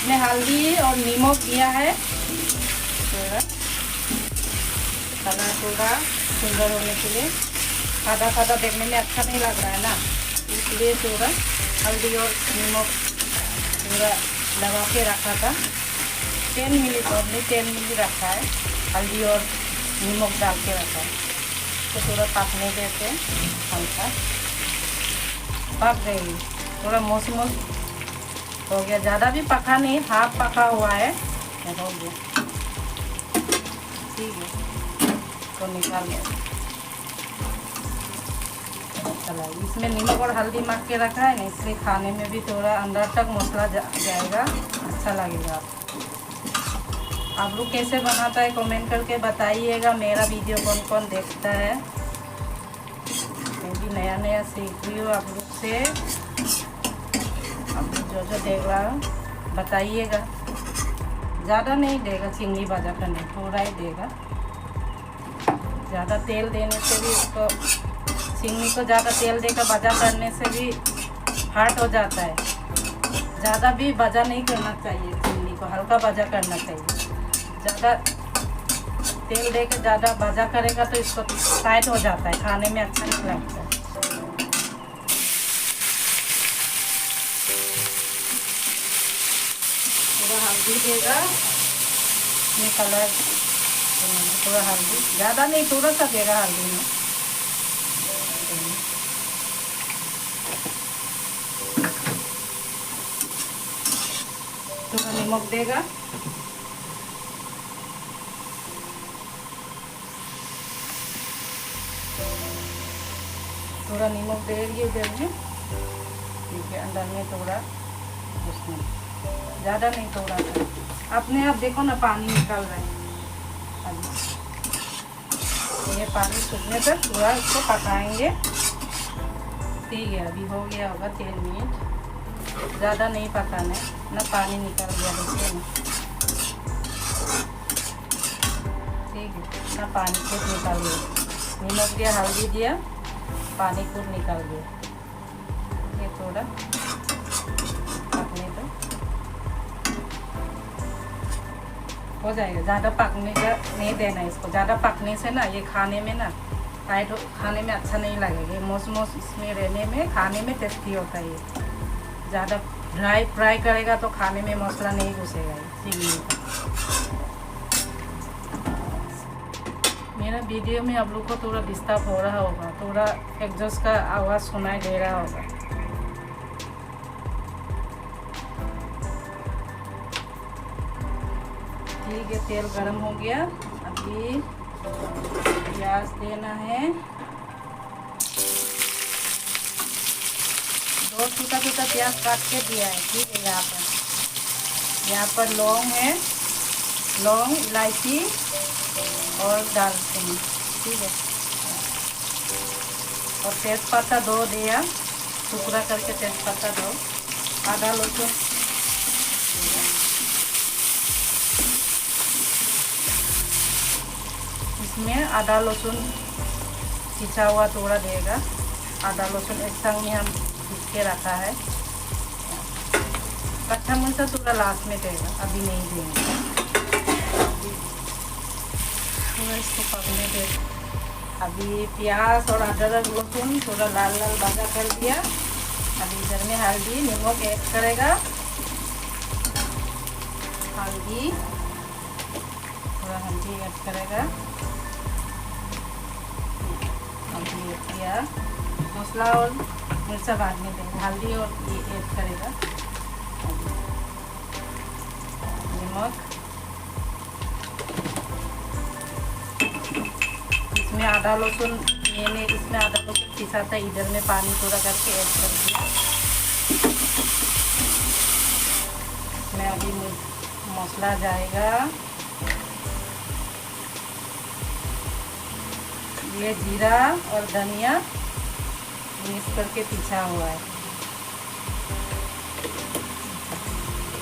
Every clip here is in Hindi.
इसमें हल्दी और नमक दिया है थोड़ा, कलर थोड़ा सुंदर होने के लिए। सादा सादा देखने में अच्छा नहीं लग रहा है ना, इसलिए थोड़ा हल्दी और नमक थोड़ा लगा के रखा था। 10 मिनट ओनली 10 मिनट रखा है, हल्दी और नमक डाल के रखा है। तो थोड़ा पकने देते हैं, हल्का पक गई, थोड़ा मोस हो गया, ज़्यादा भी पका नहीं, हाफ पका हुआ है, हो गया। ठीक है, तो निकाल लिया। चला, इसमें नमक और हल्दी मार के रखा है ना, इसलिए खाने में भी थोड़ा अंदर तक मसाला जाएगा, अच्छा लगेगा। आप लोग कैसे बनाता है कमेंट करके बताइएगा। मेरा वीडियो कौन कौन देखता है, मैं भी नया नया सीख रही हूँ आप लोग से। आप लोग जो देख रहा हो बताइएगा। ज़्यादा नहीं देगा चिंगड़ी भाजा करने, थोड़ा ही देगा। ज़्यादा तेल देने से भी इसको, चिंगड़ी को ज़्यादा तेल देकर भाजा करने से भी हार्ड हो जाता है। ज़्यादा भी भाजा नहीं करना चाहिए, चिंगड़ी को हल्का भाजा करना चाहिए। ज़्यादा तेल दे के ज़्यादा भाजा करेगा तो इसको टाइट हो जाता है, खाने में अच्छा नहीं लगता है। थोड़ा हल्दी देगा इसमें, कलर थोड़ा हल्दी, ज़्यादा नहीं, थोड़ा सा देगा हल्दी में। थोड़ा नमक देगा, थोड़ा नमक देगी उधर में। ठीक है, अंदर में थोड़ा, उसमें ज़्यादा नहीं, थोड़ा सा। अपने आप देखो ना पानी निकल रहा है अभी, ये पानी सूखने तक थोड़ा इसको पकाएंगे। ठीक है, अभी हो गया होगा 3 मिनट, ज़्यादा नहीं पकाना है ना, पानी निकल गया देखिए ना। ठीक है ना, पानी खूब निकल गया, नमक दिया, हल्दी दिया, पानी खूब निकल गया। ये थोड़ा पकने तो हो जाएगा, ज़्यादा पकने का नहीं देना है इसको। ज़्यादा पकने से ना ये खाने में ना टाइट, खाने में अच्छा नहीं लगेगा। मोस मोस इसमें रहने में खाने में टेस्टी होता है। ये ज़्यादा ड्राई फ्राई करेगा तो खाने में मसाला नहीं घुसेगा चिंगड़ी का। मेरा वीडियो में आप लोग को थोड़ा डिस्टर्ब हो रहा होगा, थोड़ा एग्जॉस्ट का आवाज़ सुनाई दे रहा होगा। ठीक है, तेल गरम हो गया। अभी प्याज देना है, 2 छोटा छोटा प्याज काट के दिया है। ठीक है, यहाँ पर लौंग है, लौंग, इलायची और दालचीनी। ठीक है, और तेज़पत्ता 2 दिया, टुकड़ा करके तेज़पत्ता 2, आधा लहसुन, इसमें आधा लहसुन पिसा हुआ थोड़ा देगा। आधा लहसुन एक संग में हम पीस के रखा है। कच्चा मिर्चा थोड़ा लास्ट में देगा, अभी नहीं देंगे। थोड़ा इसको पकने दे। अभी प्याज और अदरक लहसुन थोड़ा लाल लाल भाजा कर दिया। अभी इधर में हल्दी नमक ऐड करेगा, हल्दी, थोड़ा हल्दी ऐड करेगा। अभी किया मसाला और मिर्चा बाद में देगा, हल्दी और ये ऐड करेगा, नमक। इसमें आधा लहसुन, मैंने इसमें आधा लहसुन पिसा था, इधर में पानी थोड़ा करके ऐड कर दिया। इसमें अभी मसाला जाएगा, ये जीरा और धनिया मिक्स करके पिसा हुआ है।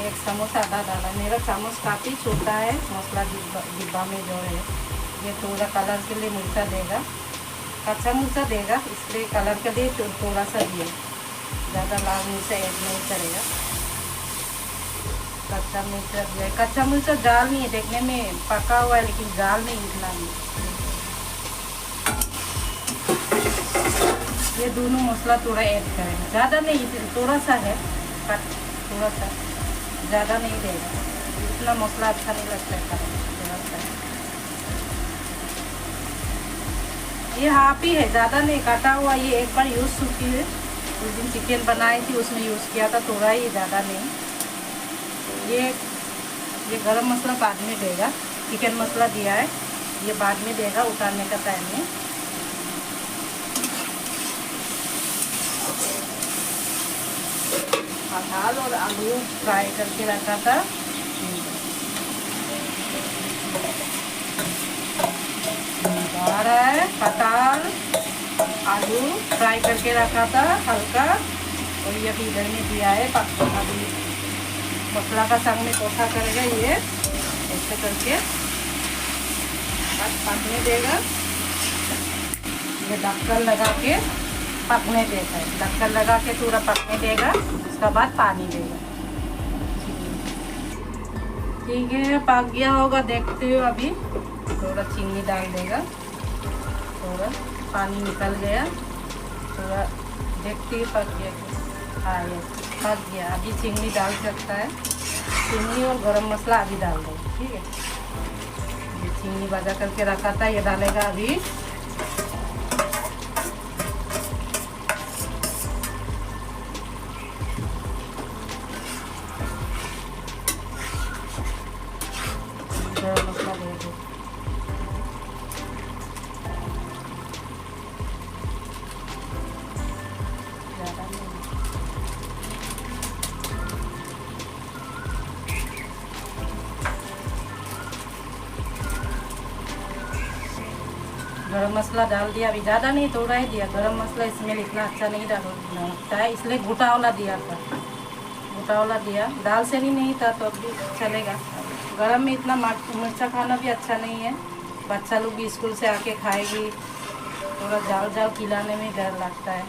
1 चम्मच आधा डाला, मेरा चम्मच काफ़ी छोटा है, मसाला डिब्बा में जो है। ये थोड़ा कलर के लिए मिर्चा देगा, कच्चा मिर्चा देगा, इसलिए कलर के लिए थोड़ा सा दिए, ज़्यादा लाल मिर्चा ऐड नहीं करेगा। कच्चा मिर्च दिया है। कच्चा मिर्च जाल नहीं है, देखने में पका हुआ है लेकिन जाल नहीं इतना नहीं। ये दोनों मसाला थोड़ा ऐड करेंगे, ज़्यादा नहीं, थोड़ा सा है कट, थोड़ा सा, ज़्यादा नहीं देगा, इतना मसाला अच्छा नहीं लगता है थोड़ा सा। ये हाफ ही है, ज़्यादा नहीं काटा हुआ। ये एक बार यूज़ चुकी है, उस दिन चिकन बनाई थी उसमें यूज़ किया था, थोड़ा ही, ज़्यादा नहीं। ये गरम मसाला बाद में देगा, चिकन मसाला दिया है, ये बाद में देगा उतारने का टाइम में। दाल और आलू फ्राई करके रखा था, आ रहा है पताल आलू फ्राई करके रखा था हल्का, और ये भी इधर में दिया है। अभी मसाला का संग में कोसा करेगा, ये ऐसे करके बस पकने देगा। ये ढक्कन लगा के पकने देता है, ढक्कन लगा के पूरा पकने देगा, उसके बाद पानी देगा। ठीक है, पक गया होगा, देखते हो। अभी थोड़ा चीनी डाल देगा, थोड़ा पानी निकल गया, थोड़ा देखते ही पक गया। हाँ, ये पक गया। अभी चीनी डाल सकता है, चीनी और गरम मसाला अभी डाल दो। ठीक है, ये चीनी भजा करके रखा था, ये डालेगा अभी। गरम मसाला दे दो, ज़्यादा नहीं। गरम मसाला डाल दिया, अभी ज़्यादा नहीं, थोड़ा ही दिया। गरम मसाला इसमें इतना अच्छा नहीं लगता है, इसलिए गोटा वाला दिया था, गोटा वाला दिया। दाल से नहीं था तो भी चलेगा। गरम में इतना मिर्चा खाना भी अच्छा नहीं है, बच्चा लोग भी स्कूल से आके खाएगी, थोड़ा जाल जाल खिलाने में डर लगता है।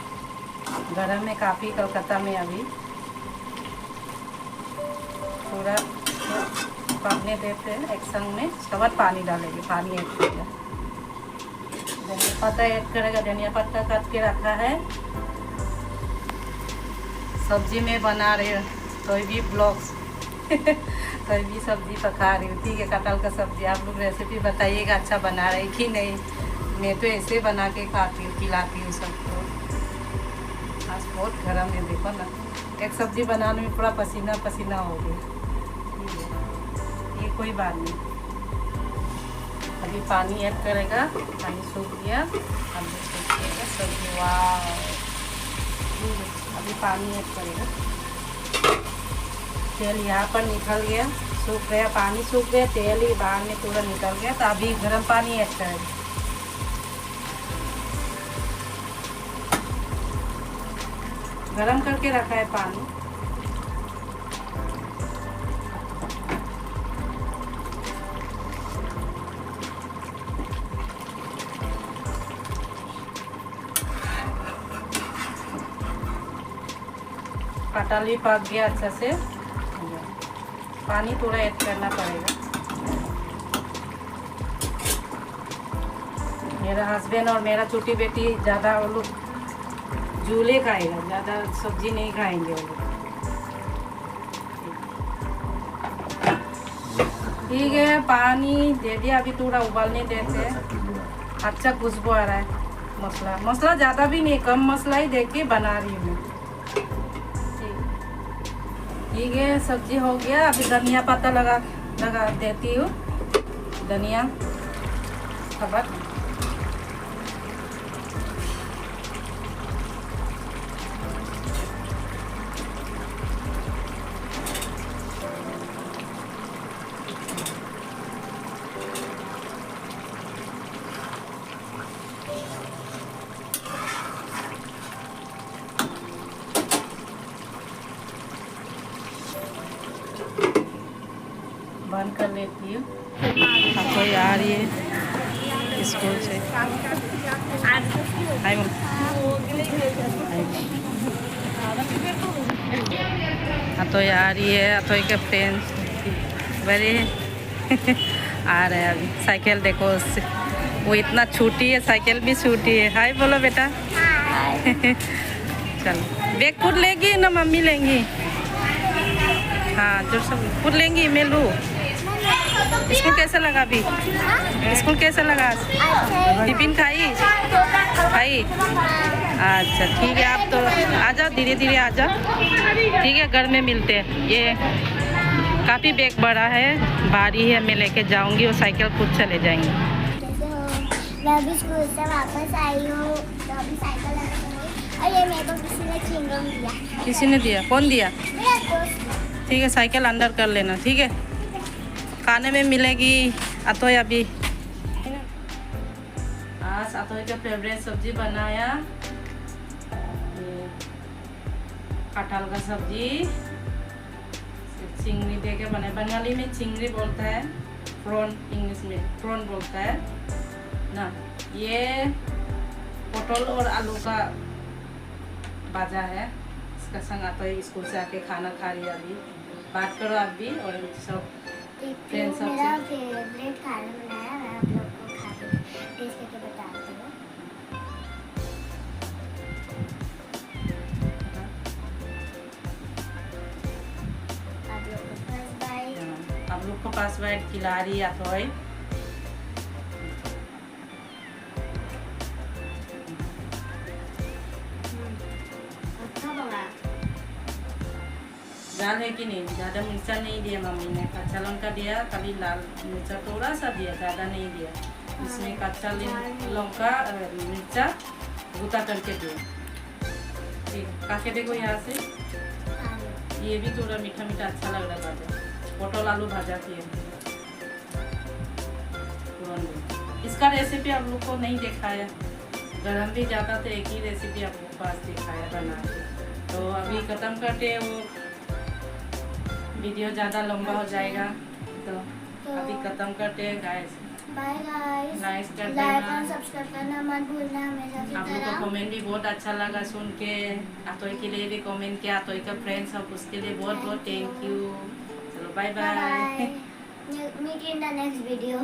गरम में काफ़ी कलकत्ता में अभी थोड़ा पकने देते हैं एक संग में, उसके बाद पानी डालेंगे, पानी ऐड करेगा। धनिया पत्ता ऐड करेगा, धनिया पत्ता काट के रखा है। सब्जी में बना रहे कोई भी ब्लॉग्स कोई भी सब्जी पका रही हूँ। ठीक है, कटहल का सब्जी। आप लोग रेसिपी बताइएगा अच्छा बना रही कि नहीं। मैं तो ऐसे बना के खाती हूँ, खिलाती हूँ सबको। आज बहुत गर्म है, देखो ना, एक सब्जी बनाने में पूरा पसीना पसीना हो गया। ठीक है, ये कोई बात नहीं। अभी पानी ऐड करेगा, पानी सूख गया, अभी सूख गया सब्जी। वाह, अभी पानी ऐड करेगा। तेल यहाँ पर निकल गया, सूख गया, पानी सूख गया, तेल ही बाहर में पूरा निकल गया। तो अभी गर्म पानी ऐड करेगा। गरम करके रखा है पानी। कटहल भी पक गया अच्छा से, पानी थोड़ा ऐड करना पड़ेगा। मेरा हस्बैंड और मेरा छोटी बेटी ज़्यादा, वो लोग झूले खाएगा, ज़्यादा सब्जी नहीं खाएंगे वो लोग। ठीक है, पानी दे दिया, अभी थोड़ा उबालने देते हैं। अच्छा खुशबू आ रहा है। मसाला ज़्यादा भी नहीं, कम मसाला ही देके बना रही हूँ। ठीक है, सब्जी हो गया। अभी धनिया पत्ता लगा देती हूँ, धनिया खबर। बंद कर लेती हूँ। अब कोई आ रही है स्कूल से। तो आ रही है, अथोई के फ्रेंड्स। बड़े आ रहे हैं अभी। साइकिल देखो वो इतना छोटी है, साइकिल भी छोटी है। हाय बोलो बेटा। चलो बैग खुद लेगी ना मम्मी लेंगी? हाँ जो सब खुद लेंगी। मैं लूँ? स्कूल कैसा लगा अभी? स्कूल कैसा लगा? टिफिन खाई? अच्छा ठीक है, आप तो आ जाओ, धीरे धीरे आ जाओ। ठीक है, घर में मिलते हैं। ये काफ़ी बैग बड़ा है, भारी है, मैं लेके जाऊंगी और साइकिल खुद चले जाएंगे। मैं अभी स्कूल से वापस आई हूँ तो अभी साइकिल लगाऊंगी और ये मेरे को किसी ने चिंगम दिया। किसी ने दिया? कौन दिया? मेरा दोस्त। ठीक है, साइकिल अंदर कर लेना। ठीक है, खाने में मिलेगी अतोय अभी। आज अतोय का फेवरेट सब्जी बनाया, कटहल का सब्जी, चिंगड़ी दे के बनाया। बंगाली में चिंगड़ी बोलता है, प्रॉन इंग्लिश में प्रॉन बोलता है ना। ये पटल और आलू का भाजा है। इसका संग अतोय स्कूल से आके खाना खा रही है अभी। बात करो आप भी और सब फ्रेंड्स सब। मेरा फेवरेट खाना बनाया, मैं आप लोग को खा के टेस्ट करके बताती हूँ। आप लोग को पास बैठ खिला रही अतोय। अच्छा बना। दाल है कि नहीं? ज़्यादा मिर्चा नहीं दिया मम्मी ने, कच्चा लौंगा दिया, खाली लाल मिर्चा थोड़ा सा दिया, ज़्यादा नहीं दिया। इसमें कच्चा लौंगा मिर्चा गुता करके दिया। ठीक, खा के देखो यहाँ से। ये भी थोड़ा मीठा मीठा अच्छा लग रहा है भाजा। पटल आलू भाजा किए। इसका रेसिपी आप लोग को नहीं दिखाया, अगर हम भी जाता तो एक ही रेसिपी आप लोग को पास दिखाया बना के। तो अभी ख़त्म करते, वो वीडियो ज़्यादा लंबा हो जाएगा, तो अभी ख़त्म करते हैं गाइस। बाय गाइस, लाइक कर लाइक देना। और सब्सक्राइब करना मत भूलना हमेशा की आप लोग का तरह। कमेंट भी बहुत अच्छा लगा सुन के। अतोय के लिए भी कमेंट किया, अतोय का फ्रेंड्स सब, उसके लिए बहुत बहुत थैंक यू। चलो bye bye bye. Bye. Meet in the next video.